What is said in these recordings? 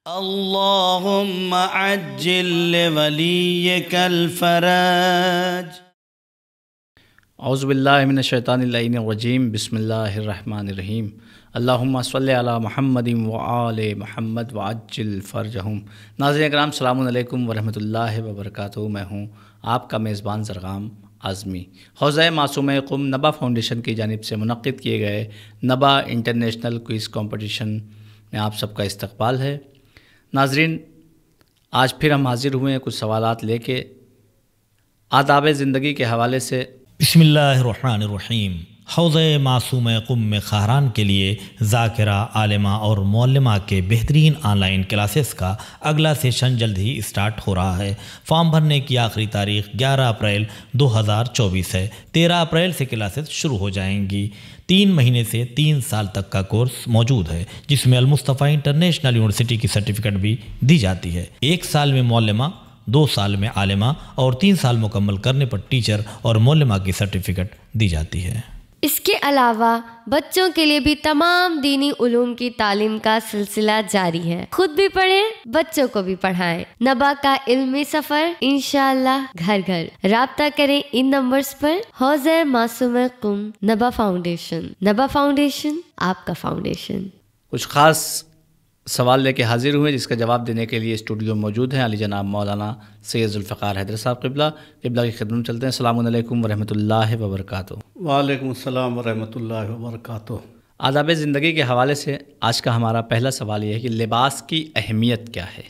اللهم عجل لوليك الفرج. اعوذ باللہ من الشیطان اللعین الرجیم. بسم اللہ الرحمن الرحیم. اللہم صلی علی محمد وآل محمد وعجل فرجہم. ناظرین اکرام، السلام علیکم ورحمۃ اللہ وبرکاتہ. میں ہوں آپ کا میزبان زرغام اعظمی. حوزہ معصومہ قم نبا فاؤنڈیشن کی جانب سے منعقد کیے گئے نبا انٹرنیشنل کوئز کمپٹیشن میں آپ سب کا استقبال ہے. ناظرین، آج پھر ہم حاضر ہوئے ہیں کچھ سوالات لے کے آداب زندگی کے حوالے سے. بسم اللہ الرحمن الرحیم. حوضہ معصومہ قم میں خواہران کے لیے ذاکرہ، عالمہ اور معلمہ کے بہترین آن لائن کلاسز کا اگلا سیشن جلد ہی اسٹارٹ ہو رہا ہے. فارم بھرنے کی آخری تاریخ 11 اپریل 2024 ہے. 13 اپریل سے کلاسز شروع ہو جائیں گی. 3 مہینے سے 3 سال تک کا کورس موجود ہے، جس میں المصطفیٰ انٹرنیشنل یونیورسٹی کی سرٹیفکیٹ بھی دی جاتی ہے. 1 سال میں معلمہ، 2 سال میں عالمہ اور 3 سال مکمل کرنے پر ٹیچر اور معلمہ کی سرٹیفکیٹ دی جاتی ہے. اس کے علاوہ بچوں کے لیے بھی تمام دینی علوم کی تعلیم کا سلسلہ جاری ہے. خود بھی پڑھیں، بچوں کو بھی پڑھائیں. نبا کا علمی سفر انشاءاللہ گھر گھر. رابطہ کریں ان نمبرز پر. حوزہ معصومہ قم نبا فاؤنڈیشن. نبا فاؤنڈیشن آپ کا فاؤنڈیشن. کچھ خاص سوال لے کے حاضر ہوئے جس کا جواب دینے کے لیے اسٹوڈیو موجود ہیں علی جناب مولانا سید ذوالفقار حیدر صاحب قبلہ کی خدمت چلتے ہیں. السلام علیکم ورحمۃ اللہ وبرکاتہ. وعلیکم السلام ورحمۃ اللہ وبرکاتہ. آداب زندگی کے حوالے سے آج کا ہمارا پہلا سوال یہ ہے کہ لباس کی اہمیت کیا ہے؟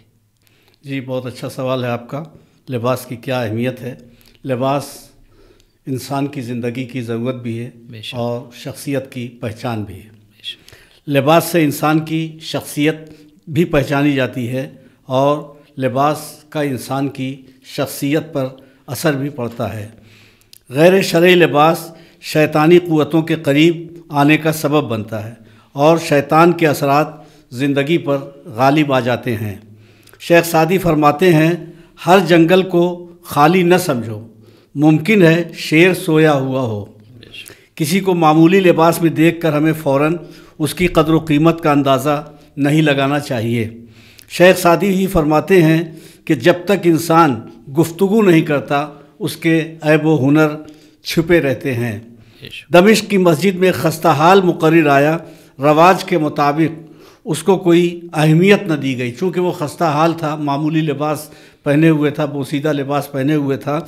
جی، بہت اچھا سوال ہے آپ کا. لباس کی کیا اہمیت ہے؟ لباس انسان کی زندگی کی ضرورت بھی ہے اور شخصیت کی پہچان بھی ہے. لباس سے انسان کی شخصیت بھی پہچانی جاتی ہے اور لباس کا انسان کی شخصیت پر اثر بھی پڑتا ہے. غیر شرعی لباس شیطانی قوتوں کے قریب آنے کا سبب بنتا ہے اور شیطان کے اثرات زندگی پر غالب آ جاتے ہیں. شیخ سعدی فرماتے ہیں، ہر جنگل کو خالی نہ سمجھو، ممکن ہے شیر سویا ہوا ہو. کسی کو معمولی لباس میں دیکھ کر ہمیں فوراً اس کی قدر و قیمت کا اندازہ نہیں لگانا چاہیے. شیخ سعدی ہی فرماتے ہیں کہ جب تک انسان گفتگو نہیں کرتا اس کے عیب و ہنر چھپے رہتے ہیں. دمشق کی مسجد میں خستہ حال مقرر آیا، رواج کے مطابق اس کو کوئی اہمیت نہ دی گئی. چونکہ وہ خستہ حال تھا، معمولی لباس پہنے ہوئے تھا، بوسیدہ لباس پہنے ہوئے تھا،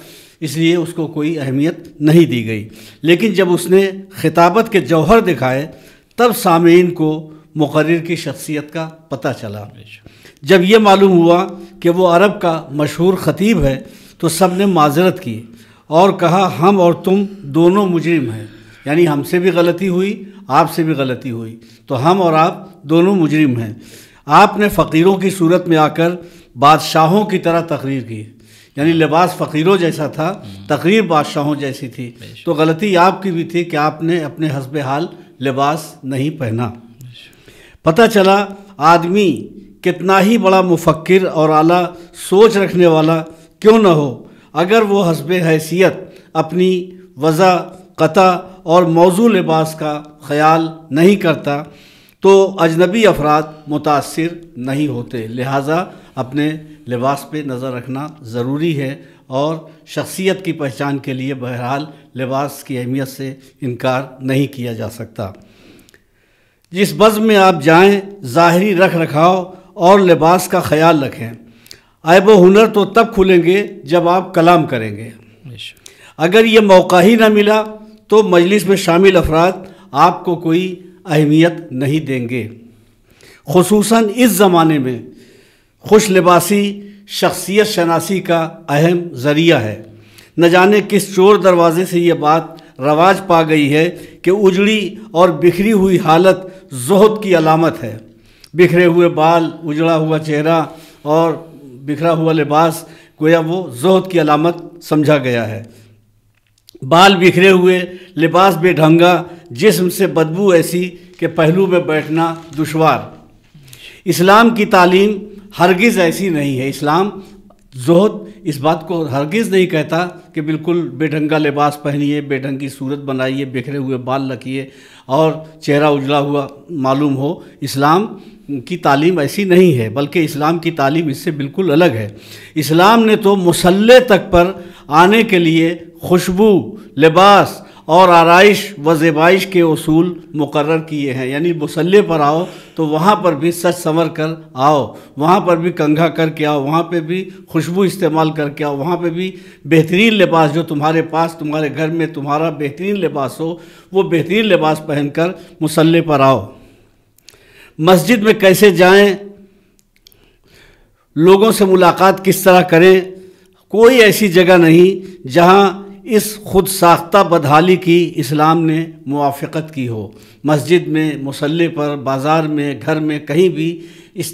اس لیے اس کو کوئی اہمیت نہیں دی گئی. لیکن جب اس نے خطابت کے جوہر دکھائے تب سامعین کو مقرر کی شخصیت کا پتہ چلا. جب یہ معلوم ہوا کہ وہ عرب کا مشہور خطیب ہے تو سب نے معذرت کی اور کہا، ہم اور تم دونوں مجرم ہیں. یعنی ہم سے بھی غلطی ہوئی، آپ سے بھی غلطی ہوئی، تو ہم اور آپ دونوں مجرم ہیں. آپ نے فقیروں کی صورت میں آ کر بادشاہوں کی طرح تقریر کی. یعنی لباس فقیروں جیسا تھا، تقریر بادشاہوں جیسی تھی. تو غلطی آپ کی بھی تھی کہ آپ نے اپنے حسب حال لباس نہیں پہنا. پتہ چلا آدمی کتنا ہی بڑا مفکر اور اعلیٰ سوچ رکھنے والا کیوں نہ ہو، اگر وہ حسب حیثیت اپنی وضع، قطع اور موضوع لباس کا خیال نہیں کرتا تو اجنبی افراد متاثر نہیں ہوتے. لہٰذا اپنے لباس پہ نظر رکھنا ضروری ہے اور شخصیت کی پہچان کے لیے بہرحال لباس کی اہمیت سے انکار نہیں کیا جا سکتا. جس بزم میں آپ جائیں ظاہری رکھ رکھاؤ اور لباس کا خیال رکھیں. عیب و ہنر تو تب کھلیں گے جب آپ کلام کریں گے. اگر یہ موقع ہی نہ ملا تو مجلس میں شامل افراد آپ کو کوئی اہمیت نہیں دیں گے. خصوصاً اس زمانے میں خوش لباسی شخصیت شناسی کا اہم ذریعہ ہے. نہ جانے کس چور دروازے سے یہ بات رواج پا گئی ہے کہ اجڑی اور بکھری ہوئی حالت زہد کی علامت ہے. بکھرے ہوئے بال، اجڑا ہوا چہرہ اور بکھرا ہوا لباس گویا وہ زہد کی علامت سمجھا گیا ہے. بال بکھرے ہوئے، لباس بے ڈھنگا، جسم سے بدبو ایسی کہ پہلو میں بیٹھنا دشوار. اسلام کی تعلیم ہرگز ایسی نہیں ہے. اسلام زہد اس بات کو ہرگز نہیں کہتا کہ بالکل بے ڈھنگا لباس پہنیے، بے ڈھنگی صورت بنائیے، بکھرے ہوئے بال رکھیے اور چہرہ اجلا ہوا معلوم ہو۔ اسلام کی تعلیم ایسی نہیں ہے، بلکہ اسلام کی تعلیم اس سے بالکل الگ ہے۔ اسلام نے تو مصلی تک پر آنے کے لیے خوشبو، لباس اور آرائش و زیبائش کے اصول مقرر کیے ہیں، یعنی مصلی پر آؤ تو وہاں پر بھی سج سنور کر آؤ، وہاں پر بھی کنگھا کر کے آؤ، وہاں پہ بھی خوشبو استعمال کر کے آؤ، وہاں پہ بھی بہترین لباس جو تمہارے پاس تمہارے گھر میں تمہارا بہترین لباس ہو وہ بہترین لباس پہن کر مصلی پر آؤ۔ مسجد میں کیسے جائیں، لوگوں سے ملاقات کس طرح کریں، کوئی ایسی جگہ نہیں جہاں اس خود ساختہ بدحالی کی اسلام نے موافقت کی ہو۔ مسجد میں، مصلی پر، بازار میں، گھر میں، کہیں بھی اس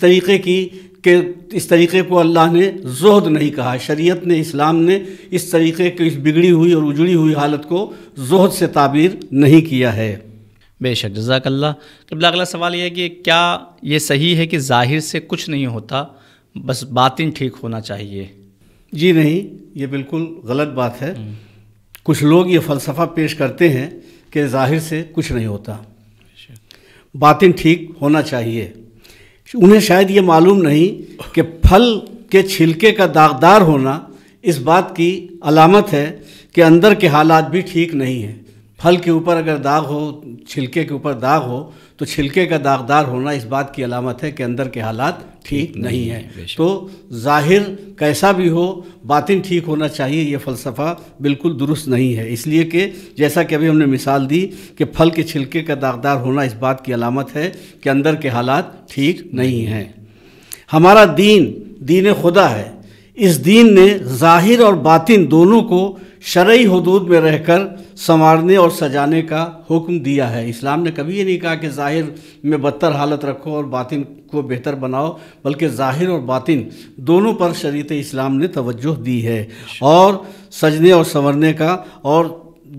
طریقے کو اللہ نے زہد نہیں کہا۔ شریعت نے، اسلام نے اس طریقے کی اس بگڑی ہوئی اور اجڑی ہوئی حالت کو زہد سے تعبیر نہیں کیا ہے۔ بے شک، جزاک اللہ۔ قبلہ اگلا سوال یہ ہے کہ کیا یہ صحیح ہے کہ ظاہر سے کچھ نہیں ہوتا، بس باطن ٹھیک ہونا چاہیے؟ جی نہیں، یہ بالکل غلط بات ہے۔ کچھ لوگ یہ فلسفہ پیش کرتے ہیں کہ ظاہر سے کچھ نہیں ہوتا، باطن ٹھیک ہونا چاہیے۔ انہیں شاید یہ معلوم نہیں کہ پھل کے چھلکے کا داغدار ہونا اس بات کی علامت ہے کہ اندر کے حالات بھی ٹھیک نہیں ہیں۔ پھل کے اوپر اگر داغ ہو، چھلکے کے اوپر داغ ہو تو چھلکے کا داغدار ہونا اس بات کی علامت ہے کہ اندر کے حالات ٹھیک نہیں ہیں۔ تو ظاہر کیسا بھی ہو، باطن ٹھیک ہونا چاہیے، یہ فلسفہ بالکل درست نہیں ہے، اس لیے کہ جیسا کہ ابھی ہم نے مثال دی کہ پھل کے چھلکے کا داغدار ہونا اس بات کی علامت ہے کہ اندر کے حالات ٹھیک نہیں ہیں۔ ہمارا دین خدا ہے۔ اس دین نے ظاہر اور باطن دونوں کو شرعی حدود میں رہ کر سنوارنے اور سجانے کا حکم دیا ہے۔ اسلام نے کبھی یہ نہیں کہا کہ ظاہر میں بدتر حالت رکھو اور باطن کو بہتر بناؤ، بلکہ ظاہر اور باطن دونوں پر شریعت اسلام نے توجہ دی ہے اور سجنے اور سنورنے کا، اور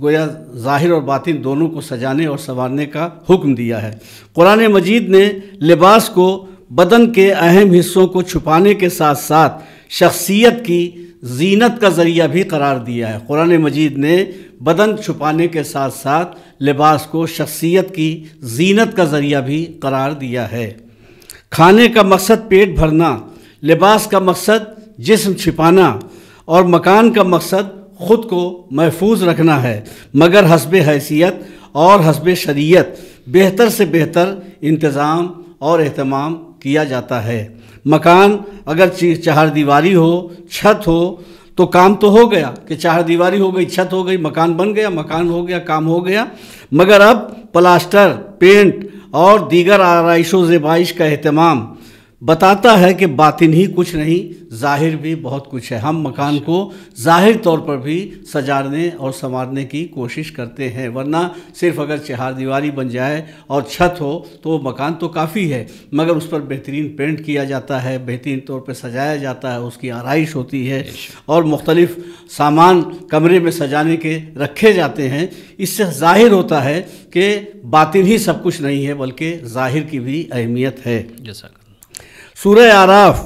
گویا ظاہر اور باطن دونوں کو سجانے اور سنوارنے کا حکم دیا ہے۔ قرآن مجید نے لباس کو بدن کے اہم حصوں کو چھپانے کے ساتھ ساتھ شخصیت کی زینت کا ذریعہ بھی قرار دیا ہے۔ قرآن مجید نے بدن چھپانے کے ساتھ ساتھ لباس کو شخصیت کی زینت کا ذریعہ بھی قرار دیا ہے۔ کھانے کا مقصد پیٹ بھرنا، لباس کا مقصد جسم چھپانا اور مکان کا مقصد خود کو محفوظ رکھنا ہے، مگر حسب حیثیت اور حسب شریعت بہتر سے بہتر انتظام اور اہتمام کیا جاتا ہے۔ مکان اگر چہار دیواری ہو، چھت ہو تو کام تو ہو گیا کہ چہار دیواری ہو گئی، چھت ہو گئی، مکان بن گیا، مکان ہو گیا، کام ہو گیا۔ مگر اب پلاسٹر، پینٹ اور دیگر آرائش و زیبائش کا اہتمام بتاتا ہے کہ باطن ہی کچھ نہیں، ظاہر بھی بہت کچھ ہے۔ ہم مکان کو ظاہر طور پر بھی سجانے اور سنوارنے کی کوشش کرتے ہیں، ورنہ صرف اگر چہار دیواری بن جائے اور چھت ہو تو وہ مکان تو کافی ہے، مگر اس پر بہترین پینٹ کیا جاتا ہے، بہترین طور پہ سجایا جاتا ہے، اس کی آرائش ہوتی ہے اور مختلف سامان کمرے میں سجانے کے رکھے جاتے ہیں۔ اس سے ظاہر ہوتا ہے کہ باطن ہی سب کچھ نہیں ہے، بلکہ ظاہر کی بھی اہمیت ہے۔ سورہ اعراف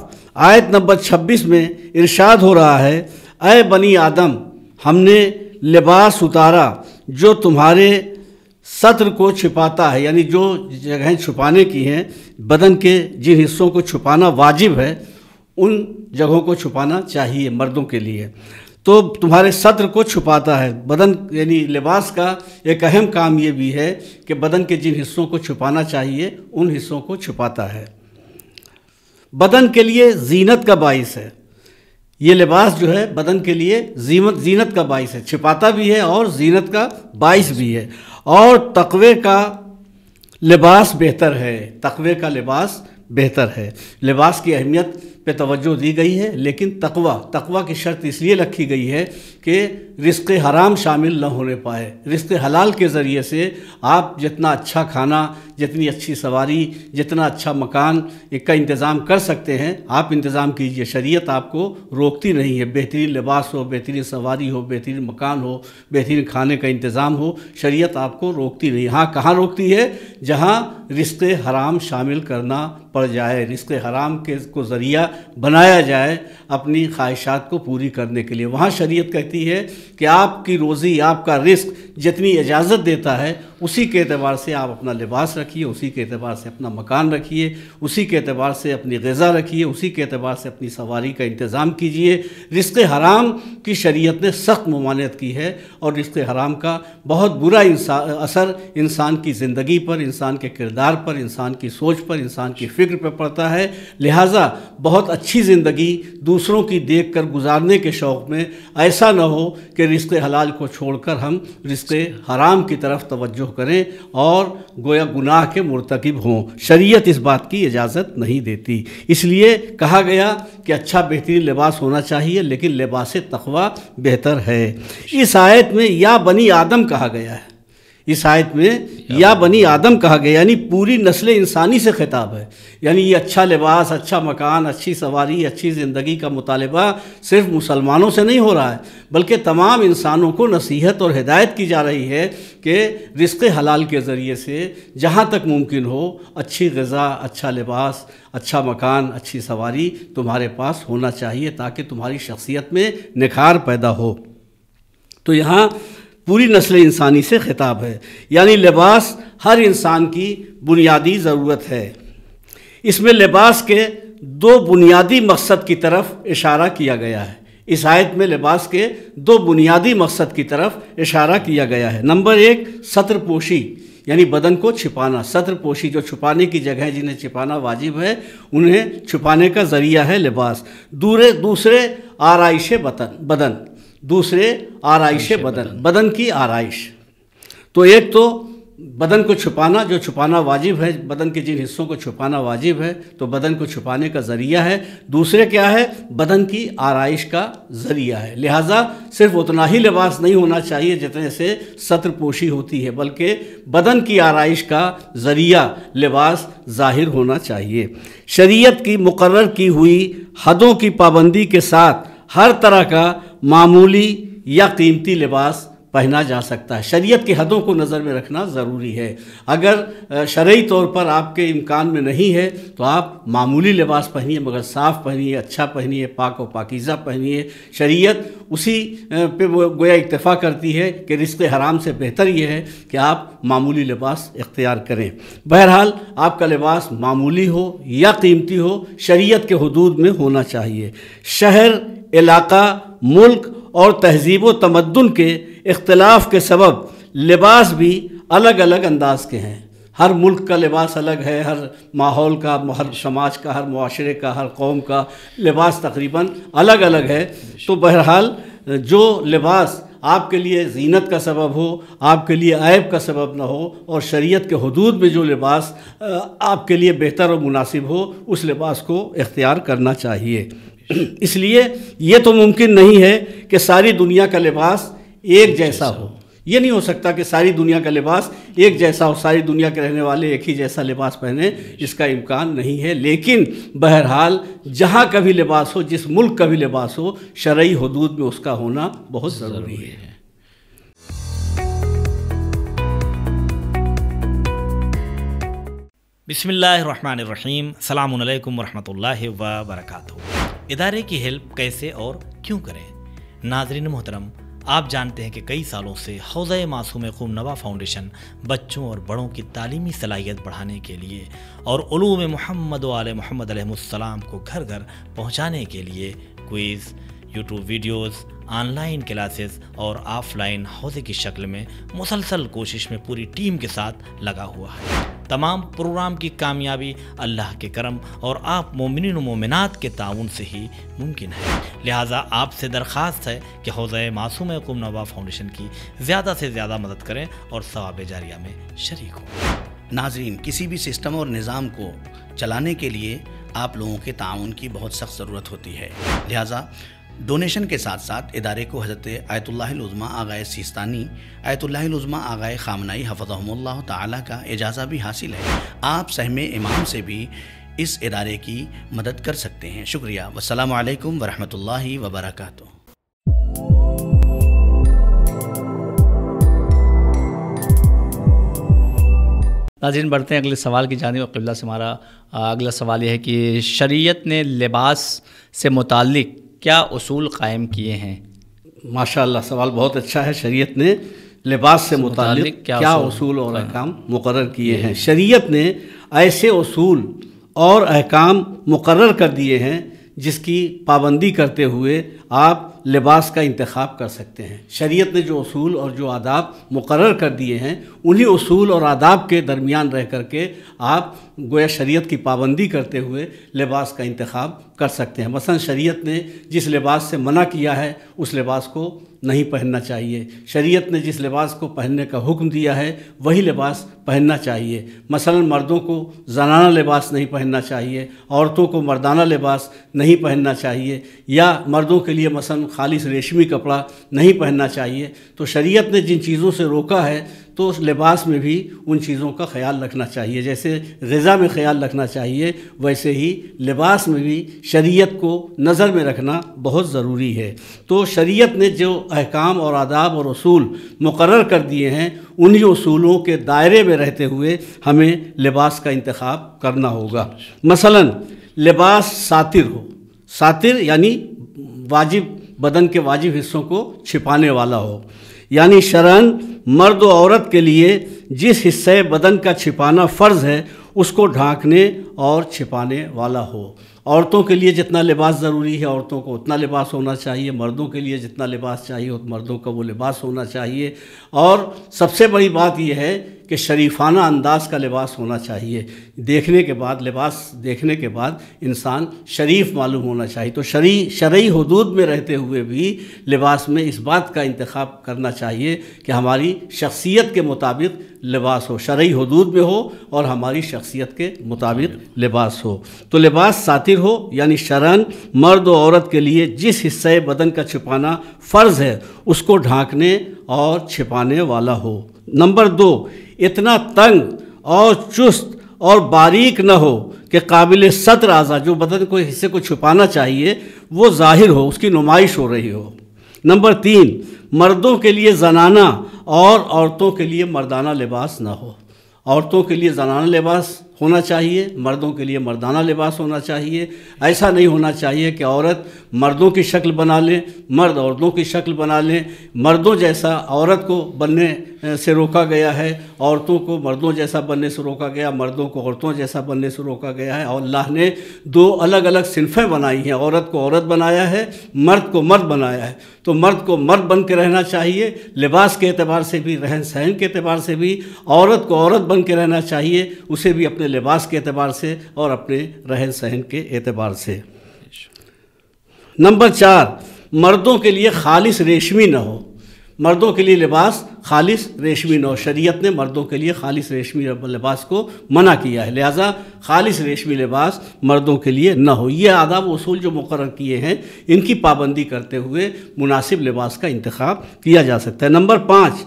آیت نمبر 26 میں ارشاد ہو رہا ہے، اے بنی آدم، ہم نے لباس اتارا جو تمہارے ستر کو چھپاتا ہے، یعنی جو جگہیں چھپانے کی ہیں، بدن کے جن حصوں کو چھپانا واجب ہے ان جگہوں کو چھپانا چاہیے مردوں کے لیے، تو تمہارے ستر کو چھپاتا ہے۔ بدن یعنی لباس کا ایک اہم کام یہ بھی ہے کہ بدن کے جن حصوں کو چھپانا چاہیے ان حصوں کو چھپاتا ہے۔ بدن کے لیے زینت کا باعث ہے، یہ لباس جو ہے بدن کے لیے زینت کا باعث ہے، چھپاتا بھی ہے اور زینت کا باعث بھی ہے، اور تقوی کا لباس بہتر ہے، تقوی کا لباس بہتر ہے۔ لباس کی اہمیت پہ توجہ دی گئی ہے، لیکن تقوی کی شرط اس لیے رکھی گئی ہے کہ رزق حرام شامل نہ ہونے پائے۔ رزق حلال کے ذریعے سے آپ جتنا اچھا کھانا، جتنی اچھی سواری، جتنا اچھا مکان کا انتظام کر سکتے ہیں آپ انتظام کیجئے، شریعت آپ کو روکتی نہیں ہے۔ بہترین لباس ہو، بہترین سواری ہو، بہترین مکان ہو، بہترین کھانے کا انتظام ہو، شریعت آپ کو روکتی نہیں۔ ہاں کہاں روکتی ہے؟ جہاں رزق حرام شامل کرنا پڑ جائے، رزق حرام کے کو ذریعہ بنایا جائے اپنی خواہشات کو پوری کرنے کے لیے۔ وہاں شریعت کہتی ہے کہ آپ کی روزی، آپ کا رزق جتنی اجازت دیتا ہے اسی کے اعتبار سے آپ اپنا لباس رکھیے، اسی کے اعتبار سے اپنا مکان رکھیے، اسی کے اعتبار سے اپنی غذا رکھیے، اسی کے اعتبار سے اپنی سواری کا انتظام کیجیے۔ رزق حرام کی شریعت نے سخت ممانعت کی ہے، اور رزق حرام کا بہت برا اثر انسان کی زندگی پر، انسان کے کردار پر، انسان کی سوچ پر، انسان کی فکر پر پڑتا ہے۔ لہٰذا بہت اچھی زندگی دوسروں کی دیکھ کر گزارنے کے شوق میں ایسا نہ ہو کہ رزق حلال کو چھوڑ کر ہم رزق حرام کی طرف توجہ کریں اور گویا گناہ کے مرتکب ہوں۔ شریعت اس بات کی اجازت نہیں دیتی، اس لیے کہا گیا کہ اچھا بہترین لباس ہونا چاہیے، لیکن لباس تقویٰ بہتر ہے۔ اس آیت میں یا بنی آدم کہا گیا ہے، اس آیت میں یا بنی آدم کہا گیا، یعنی پوری نسل انسانی سے خطاب ہے۔ یعنی یہ اچھا لباس، اچھا مکان، اچھی سواری، اچھی زندگی کا مطالبہ صرف مسلمانوں سے نہیں ہو رہا ہے، بلکہ تمام انسانوں کو نصیحت اور ہدایت کی جا رہی ہے کہ رزق حلال کے ذریعے سے جہاں تک ممکن ہو اچھی غذا، اچھا لباس، اچھا مکان، اچھی سواری تمہارے پاس ہونا چاہیے، تاکہ تمہاری شخصیت میں نکھار پیدا ہو۔ تو یہاں پوری نسل انسانی سے خطاب ہے، یعنی لباس ہر انسان کی بنیادی ضرورت ہے۔ اس میں لباس کے دو بنیادی مقصد کی طرف اشارہ کیا گیا ہے۔ اس آیت میں لباس کے دو بنیادی مقصد کی طرف اشارہ کیا گیا ہے۔ نمبر ایک، ستر پوشی، یعنی بدن کو چھپانا۔ ستر پوشی جو چھپانے کی جگہ، جنہیں چھپانا واجب ہے، انہیں چھپانے کا ذریعہ ہے لباس۔ دوسرے آرائش بدن، دوسرے آرائش بدن کی آرائش۔ تو ایک تو بدن کو چھپانا، جو چھپانا واجب ہے، بدن کے جن حصوں کو چھپانا واجب ہے تو بدن کو چھپانے کا ذریعہ ہے۔ دوسرے کیا ہے؟ بدن کی آرائش کا ذریعہ ہے۔ لہٰذا صرف اتنا ہی لباس نہیں ہونا چاہیے جتنے سے ستر پوشی ہوتی ہے، بلکہ بدن کی آرائش کا ذریعہ لباس ظاہر ہونا چاہیے۔ شریعت کی مقرر کی ہوئی حدوں کی پابندی کے ساتھ ہر طرح کا معمولی یا قیمتی لباس پہنا جا سکتا ہے۔ شریعت کی حدوں کو نظر میں رکھنا ضروری ہے۔ اگر شرعی طور پر آپ کے امکان میں نہیں ہے تو آپ معمولی لباس پہنیے، مگر صاف پہنیے، اچھا پہنیے، پاک و پاکیزہ پہنیے۔ شریعت اسی پہ گویا اکتفا کرتی ہے کہ رزق حرام سے بہتر یہ ہے کہ آپ معمولی لباس اختیار کریں۔ بہرحال آپ کا لباس معمولی ہو یا قیمتی ہو، شریعت کے حدود میں ہونا چاہیے۔ شہر، علاقہ، ملک اور تہذیب و تمدن کے اختلاف کے سبب لباس بھی الگ الگ انداز کے ہیں۔ ہر ملک کا لباس الگ ہے، ہر ماحول کا، ہر سماج کا، ہر معاشرے کا، ہر قوم کا لباس تقریباً الگ الگ ہے۔ تو بہرحال جو لباس آپ کے لیے زینت کا سبب ہو، آپ کے لیے عیب کا سبب نہ ہو، اور شریعت کے حدود میں جو لباس آپ کے لیے بہتر اور مناسب ہو، اس لباس کو اختیار کرنا چاہیے۔ اس لیے یہ تو ممکن نہیں ہے کہ ساری دنیا کا لباس ایک جیسا ہو۔ یہ نہیں ہو سکتا کہ ساری دنیا کا لباس ایک جیسا ہو، ساری دنیا کے رہنے والے ایک ہی جیسا لباس پہنے، اس کا امکان نہیں ہے۔ لیکن بہرحال جہاں کا بھی لباس ہو، جس ملک کا بھی لباس ہو، شرعی حدود میں اس کا ہونا بہت ضروری ہے۔ بسم اللہ الرحمن الرحیم۔ السلام علیکم ورحمۃ اللہ وبرکاتہ۔ ادارے کی ہیلپ کیسے اور کیوں کریں؟ ناظرین محترم، آپ جانتے ہیں کہ کئی سالوں سے حوضہ معصوم قوم نوا فاؤنڈیشن بچوں اور بڑوں کی تعلیمی صلاحیت بڑھانے کے لیے اور علوم محمد و آل محمد علیہ السلام کو گھر گھر پہنچانے کے لیے quiz, YouTube videos, on line classes اور آف لائن حوضے کی شکل میں مسلسل کوشش میں پوری ٹیم کے ساتھ لگا ہوا ہے۔ تمام پروگرام کی کامیابی اللہ کے کرم اور آپ مومنین و مومنات کے تعاون سے ہی ممکن ہے۔ لہٰذا آپ سے درخواست ہے کہ حوضہ معصوم قوم نوا فاؤنڈیشن کی زیادہ سے زیادہ مدد کریں اور ثواب جاریہ میں شریک ہوں۔ ناظرین، کسی بھی سسٹم اور نظام کو چلانے کے لیے آپ لوگوں کے تعاون کی بہت سخت ضرورت ہوتی ہے۔ لہٰذا ڈونیشن کے ساتھ ساتھ ادارے کو حضرت آیت اللہ العظمیٰ آغائے سیستانی، آیت اللہ العظمیٰ آغائے خامنائی حفظہم اللہ تعالیٰ کا اجازہ بھی حاصل ہے۔ آپ سہم امام سے بھی اس ادارے کی مدد کر سکتے ہیں۔ شکریہ۔ والسلام علیکم ورحمۃ اللہ وبرکاتہ۔ ناظرین بڑھتے ہیں اگلے سوال کی جانب. قبلہ سے ہمارا اگلا سوال یہ ہے کہ شریعت نے لباس سے متعلق کیا اصول قائم کیے ہیں؟ ماشاء اللہ، سوال بہت اچھا ہے. شریعت نے لباس سے متعلق کیا اصول اور احکام مقرر کیے ہیں؟ شریعت نے ایسے اصول اور احکام مقرر کر دیے ہیں جس کی پابندی کرتے ہوئے آپ لباس کا انتخاب کر سکتے ہیں. شریعت نے جو اصول اور جو آداب مقرر کر دیے ہیں انہی اصول اور آداب کے درمیان رہ کر کے آپ گویا شریعت کی پابندی کرتے ہوئے لباس کا انتخاب کر سکتے ہیں. مثلا شریعت نے جس لباس سے منع کیا ہے اس لباس کو نہیں پہننا چاہیے. شریعت نے جس لباس کو پہننے کا حکم دیا ہے وہی لباس پہننا چاہیے. مثلا مردوں کو زنانہ لباس نہیں پہننا چاہیے، عورتوں کو مردانہ لباس نہیں پہننا چاہیے، یا مردوں کے لیے مثلا خالص ریشمی کپڑا نہیں پہننا چاہیے. تو شریعت نے جن چیزوں سے روکا ہے تو اس لباس میں بھی ان چیزوں کا خیال رکھنا چاہیے. جیسے غذا میں خیال رکھنا چاہیے ویسے ہی لباس میں بھی شریعت کو نظر میں رکھنا بہت ضروری ہے. تو شریعت نے جو احکام اور آداب اور اصول مقرر کر دیے ہیں انہی اصولوں کے دائرے میں رہتے ہوئے ہمیں لباس کا انتخاب کرنا ہوگا. مثلا لباس ساتر ہو. ساتر یعنی واجب بدن کے واجب حصوں کو چھپانے والا ہو، یعنی شرعاً مرد و عورت کے لیے جس حصے بدن کا چھپانا فرض ہے اس کو ڈھانکنے اور چھپانے والا ہو. عورتوں کے لیے جتنا لباس ضروری ہے عورتوں کو اتنا لباس ہونا چاہیے، مردوں کے لیے جتنا لباس چاہیے مردوں کا وہ لباس ہونا چاہیے. اور سب سے بڑی بات یہ ہے کہ شریفانہ انداز کا لباس ہونا چاہیے. دیکھنے کے بعد لباس دیکھنے کے بعد انسان شریف معلوم ہونا چاہیے. تو شرعی حدود میں رہتے ہوئے بھی لباس میں اس بات کا انتخاب کرنا چاہیے کہ ہماری شخصیت کے مطابق لباس ہو، شرعی حدود میں ہو اور ہماری شخصیت کے مطابق لباس ہو. تو لباس ساتر ہو یعنی شرعاً مرد و عورت کے لیے جس حصے بدن کا چھپانا فرض ہے اس کو ڈھانکنے اور چھپانے والا ہو. نمبر 2، اتنا تنگ اور چست اور باریک نہ ہو کہ قابل ستر اعضاء جو بدن کو حصے کو چھپانا چاہیے وہ ظاہر ہو، اس کی نمائش ہو رہی ہو. نمبر 3، مردوں کے لیے زنانہ اور عورتوں کے لیے مردانہ لباس نہ ہو. عورتوں کے لیے زنانہ لباس ہونا چاہیے، مردوں کے لیے مردانہ لباس ہونا چاہیے. ایسا نہیں ہونا چاہیے کہ عورت مردوں کی شکل بنا لیں، مرد عورتوں کی شکل بنا لیں. مردوں جیسا عورت کو بننے سے روکا گیا ہے، عورتوں کو مردوں جیسا بننے سے روکا گیا، مردوں کو عورتوں جیسا بننے سے روکا گیا ہے. اور اللہ نے 2 الگ الگ صنفیں بنائی ہیں، عورت کو عورت بنایا ہے، مرد کو مرد بنایا ہے. تو مرد کو مرد بن کے رہنا چاہیے، لباس کے اعتبار سے بھی، رہن سہن کے اعتبار سے بھی. عورت کو عورت بن کے رہنا چاہیے، اسے بھی اپنے لباس کے اعتبار سے اور اپنے رہن سہن کے اعتبار سے. نمبر 4، مردوں کے لیے خالص ریشمی نہ ہو. مردوں کے لیے لباس خالص ریشمی نہ ہو. شریعت نے مردوں کے لیے خالص ریشمی لباس کو منع کیا ہے، لہٰذا خالص ریشمی لباس مردوں کے لیے نہ ہو. یہ آداب و اصول جو مقرر کیے ہیں ان کی پابندی کرتے ہوئے مناسب لباس کا انتخاب کیا جا سکتا ہے. نمبر 5،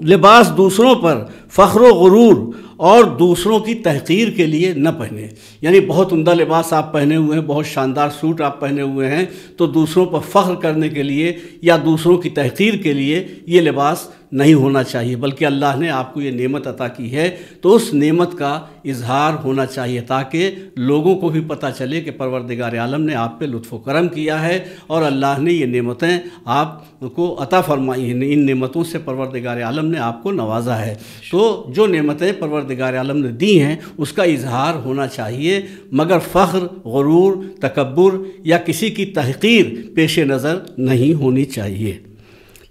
لباس دوسروں پر فخر و غرور اور دوسروں کی تحقیر کے لیے نہ پہنے. یعنی بہت عمدہ لباس آپ پہنے ہوئے ہیں، بہت شاندار سوٹ آپ پہنے ہوئے ہیں، تو دوسروں پر فخر کرنے کے لیے یا دوسروں کی تحقیر کے لیے یہ لباس نہیں ہونا چاہیے. بلکہ اللہ نے آپ کو یہ نعمت عطا کی ہے تو اس نعمت کا اظہار ہونا چاہیے تاکہ لوگوں کو بھی پتہ چلے کہ پروردگار عالم نے آپ پہ لطف و کرم کیا ہے اور اللہ نے یہ نعمتیں آپ کو عطا فرمائی ہیں. ان نعمتوں سے پروردگار عالم نے آپ کو نوازا ہے. تو جو نعمتیں پروردگار عالم نے دی ہیں اس کا اظہار ہونا چاہیے، مگر فخر، غرور، تکبر یا کسی کی تحقیر پیش نظر نہیں ہونی چاہیے.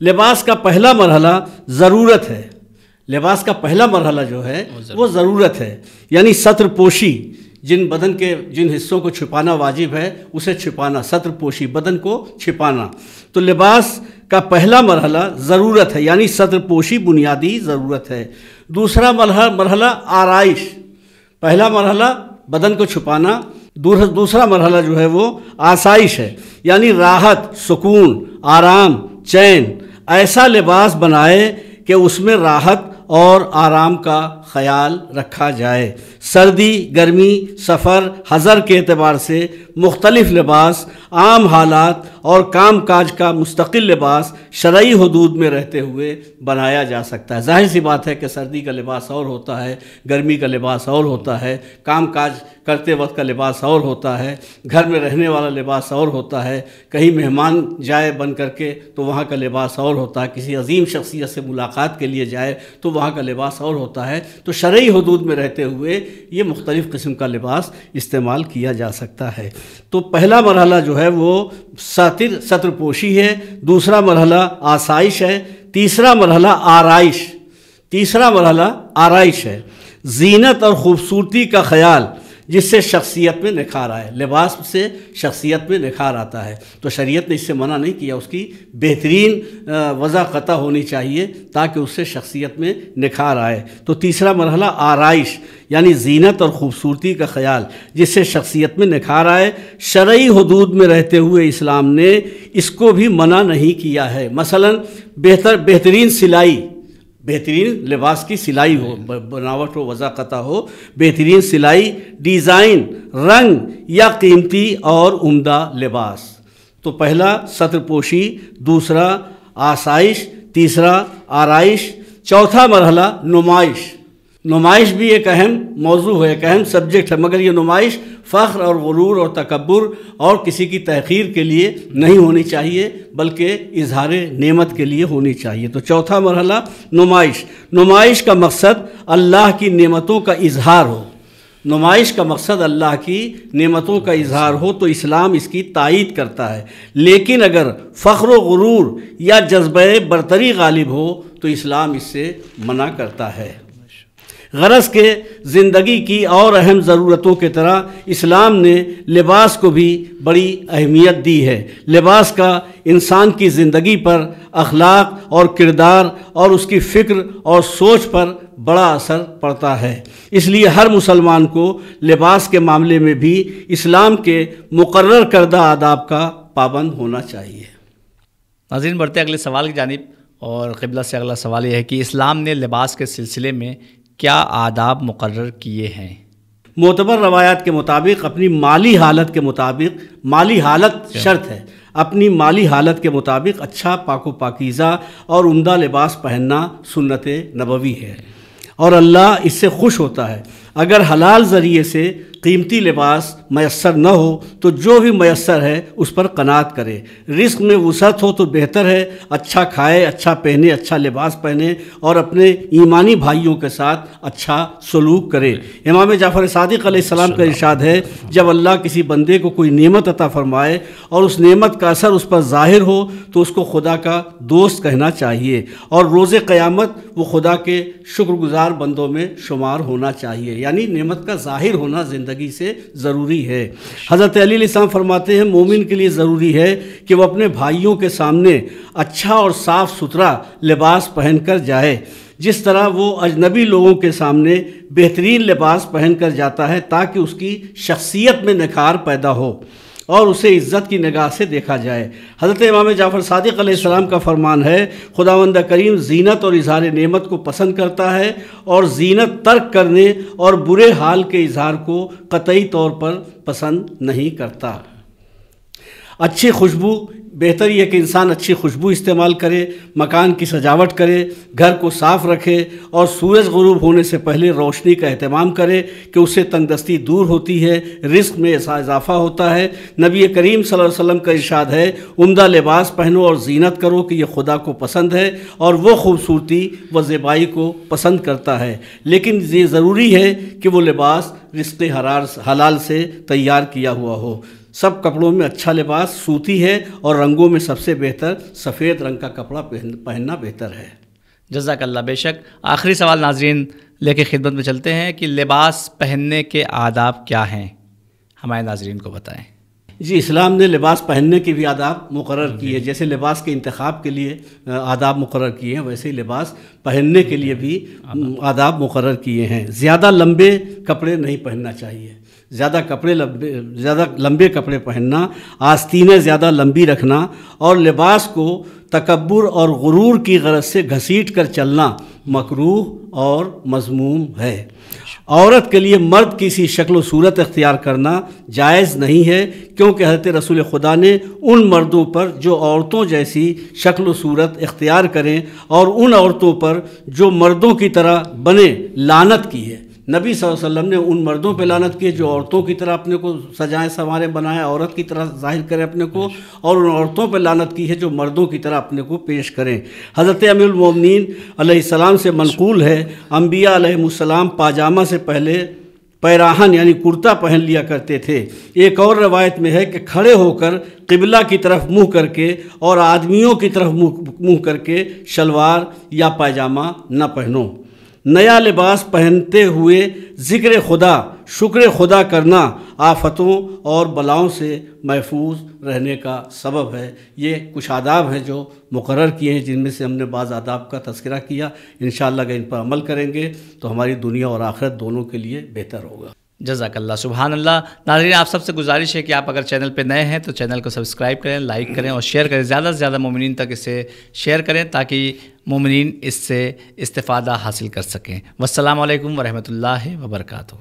لباس کا پہلا مرحلہ ضرورت ہے. لباس کا پہلا مرحلہ جو ہے وہ ضرورت ہے، یعنی ستر پوشی. بدن کے جن حصوں کو چھپانا واجب ہے اسے چھپانا، ستر پوشی، بدن کو چھپانا. تو لباس کا پہلا مرحلہ ضرورت ہے، یعنی ستر پوشی بنیادی ضرورت ہے. دوسرا مرحلہ آرائش. پہلا مرحلہ بدن کو چھپانا، دوسرا مرحلہ جو ہے وہ آسائش ہے، یعنی راحت، سکون، آرام، چین. ایسا لباس بنائے کہ اس میں راحت اور آرام کا خیال رکھا جائے۔ سردی، گرمی، سفر، حضر کے اعتبار سے مختلف لباس، عام حالات اور کام کاج کا مستقل لباس شرعی حدود میں رہتے ہوئے بنایا جا سکتا ہے۔ ظاہر سی بات ہے کہ سردی کا لباس اور ہوتا ہے، گرمی کا لباس اور ہوتا ہے، کام کاج کرتے وقت کا لباس اور ہوتا ہے، گھر میں رہنے والا لباس اور ہوتا ہے، کہیں مہمان جائے بن کر کے تو وہاں کا لباس اور ہوتا ہے، کسی عظیم شخصیت سے ملاقات کے لیے جائے تو وہاں کا لباس اور ہوتا ہے۔ تو شرعی حدود میں رہتے ہوئے یہ مختلف قسم کا لباس استعمال کیا جا سکتا ہے۔ تو پہلا مرحلہ جو ہے وہ ستر پوشی ہے، دوسرا مرحلہ آسائش ہے، تیسرا مرحلہ آرائش ہے۔ زینت اور خوبصورتی کا خیال جس سے شخصیت میں نکھار آئے، لباس سے شخصیت میں نکھار آتا ہے، تو شریعت نے اس سے منع نہیں کیا، اس کی بہترین وضاحت ہونی چاہیے تاکہ اس سے شخصیت میں نکھار آئے۔ تو تیسرا مرحلہ آرائش یعنی زینت اور خوبصورتی کا خیال جس سے شخصیت میں نکھار آئے، شرعی حدود میں رہتے ہوئے اسلام نے اس کو بھی منع نہیں کیا ہے۔ مثلا بہترین سلائی، بہترین لباس کی سلائی ہو، بناوٹ ہو، وضاحت ہو، بہترین سلائی، ڈیزائن، رنگ یا قیمتی اور عمدہ لباس۔ تو پہلا ستر پوشی، دوسرا آسائش، تیسرا آرائش، چوتھا مرحلہ نمائش بھی ایک اہم موضوع ہے، ایک اہم سبجیکٹ ہے، مگر یہ نمائش فخر اور غرور اور تکبر اور کسی کی تحقیر کے لیے نہیں ہونی چاہیے بلکہ اظہار نعمت کے لیے ہونی چاہیے۔ تو چوتھا مرحلہ نمائش کا مقصد اللہ کی نعمتوں کا اظہار ہو، نمائش کا مقصد اللہ کی نعمتوں کا اظہار ہو تو اسلام اس کی تائید کرتا ہے، لیکن اگر فخر و غرور یا جذبہ برتری غالب ہو تو اسلام اس سے منع کرتا ہے۔ غرض کہ زندگی کی اور اہم ضرورتوں کی طرح اسلام نے لباس کو بھی بڑی اہمیت دی ہے۔ لباس کا انسان کی زندگی پر، اخلاق اور کردار اور اس کی فکر اور سوچ پر بڑا اثر پڑتا ہے، اس لیے ہر مسلمان کو لباس کے معاملے میں بھی اسلام کے مقرر کردہ آداب کا پابند ہونا چاہیے۔ ناظرین، بڑھتے اگلے سوال کی جانب، اور قبلہ سے اگلا سوال یہ ہے کہ اسلام نے لباس کے سلسلے میں کیا آداب مقرر کیے ہیں؟ معتبر روایات کے مطابق اپنی مالی حالت کے مطابق، مالی حالت شرط ہے، اپنی مالی حالت کے مطابق اچھا پاک و پاکیزہ اور عمدہ لباس پہننا سنت نبوی ہے اور اللہ اس سے خوش ہوتا ہے۔ اگر حلال ذریعے سے قیمتی لباس میسر نہ ہو تو جو بھی میسر ہے اس پر قناعت کرے، رزق میں وسعت ہو تو بہتر ہے، اچھا کھائے، اچھا پہنے، اچھا لباس پہنے اور اپنے ایمانی بھائیوں کے ساتھ اچھا سلوک کرے۔ امام جعفر صادق علیہ السلام کا ارشاد ہے، جب اللہ کسی بندے کو کوئی نعمت عطا فرمائے اور اس نعمت کا اثر اس پر ظاہر ہو تو اس کو خدا کا دوست کہنا چاہیے اور روز قیامت وہ خدا کے شکر گزار بندوں میں شمار ہونا چاہیے، یعنی نعمت کا ظاہر ہونا زندگی سے ضروری ہے۔ حضرت علی علیہ السلام فرماتے ہیں مومن کے لیے ضروری ہے کہ وہ اپنے بھائیوں کے سامنے اچھا اور صاف ستھرا لباس پہن کر جائے، جس طرح وہ اجنبی لوگوں کے سامنے بہترین لباس پہن کر جاتا ہے تاکہ اس کی شخصیت میں نکھار پیدا ہو اور اسے عزت کی نگاہ سے دیکھا جائے۔ حضرت امام جعفر صادق علیہ السلام کا فرمان ہے، خداوند کریم زینت اور اظہار نعمت کو پسند کرتا ہے اور زینت ترک کرنے اور برے حال کے اظہار کو قطعی طور پر پسند نہیں کرتا۔ اچھی خوشبو، بہتر یہ کہ انسان اچھی خوشبو استعمال کرے، مکان کی سجاوٹ کرے، گھر کو صاف رکھے اور سورج غروب ہونے سے پہلے روشنی کا اہتمام کرے کہ اس سے تنگ دستی دور ہوتی ہے، رزق میں ایسا اضافہ ہوتا ہے۔ نبی کریم صلی اللہ علیہ وسلم کا ارشاد ہے، عمدہ لباس پہنو اور زینت کرو کہ یہ خدا کو پسند ہے اور وہ خوبصورتی و زیبائی کو پسند کرتا ہے، لیکن یہ ضروری ہے کہ وہ لباس رزق حلال سے تیار کیا ہوا ہو۔ سب کپڑوں میں اچھا لباس سوتی ہے اور رنگوں میں سب سے بہتر سفید رنگ کا کپڑا پہننا بہتر ہے۔ جزاک اللہ۔ بے شک آخری سوال ناظرین لے کے خدمت میں چلتے ہیں کہ لباس پہننے کے آداب کیا ہیں، ہمارے ناظرین کو بتائیں۔ جی، اسلام نے لباس پہننے کے بھی آداب مقرر کیے، جیسے لباس کے انتخاب کے لیے آداب مقرر کیے ہیں ویسے ہی لباس پہننے کے لیے بھی آداب مقرر کیے ہیں۔ زیادہ لمبے کپڑے نہیں پہننا چاہیے، زیادہ لمبے کپڑے پہننا، آستینیں زیادہ لمبی رکھنا اور لباس کو تکبر اور غرور کی غرض سے گھسیٹ کر چلنا مکروہ اور مذموم ہے۔ عورت کے لیے مرد کی سی شکل و صورت اختیار کرنا جائز نہیں ہے، کیونکہ حضرت رسول خدا نے ان مردوں پر جو عورتوں جیسی شکل و صورت اختیار کریں اور ان عورتوں پر جو مردوں کی طرح بنے لعنت کی ہے۔ نبی صلی اللہ علیہ وسلم نے ان مردوں پہ لعنت کی ہے جو عورتوں کی طرح اپنے کو سجائیں سنواریں بنائیں، عورت کی طرح ظاہر کریں اپنے کو، اور ان عورتوں پہ لعنت کی ہے جو مردوں کی طرح اپنے کو پیش کریں۔ حضرت امیر المومنین علیہ السلام سے منقول ہے، انبیاء علیہ السلام پاجامہ سے پہلے پیراہن یعنی کرتا پہن لیا کرتے تھے۔ ایک اور روایت میں ہے کہ کھڑے ہو کر قبلہ کی طرف منہ کر کے اور آدمیوں کی طرف منہ کر کے شلوار یا پاجامہ نہ پہنو۔ نیا لباس پہنتے ہوئے ذکر خدا، شکر خدا کرنا آفتوں اور بلاؤں سے محفوظ رہنے کا سبب ہے۔ یہ کچھ آداب ہیں جو مقرر کیے ہیں، جن میں سے ہم نے بعض آداب کا تذکرہ کیا۔ انشاءاللہ اگر ان پر عمل کریں گے تو ہماری دنیا اور آخرت دونوں کے لیے بہتر ہوگا۔ جزاک اللہ، سبحان اللہ۔ ناظرین، آپ سب سے گزارش ہے کہ آپ اگر چینل پہ نئے ہیں تو چینل کو سبسکرائب کریں، لائک کریں اور شیئر کریں، زیادہ سے زیادہ مومنین تک اسے شیئر کریں تاکہ مومنین اس سے استفادہ حاصل کر سکیں۔ والسلام علیکم ورحمۃ اللہ وبرکاتہ۔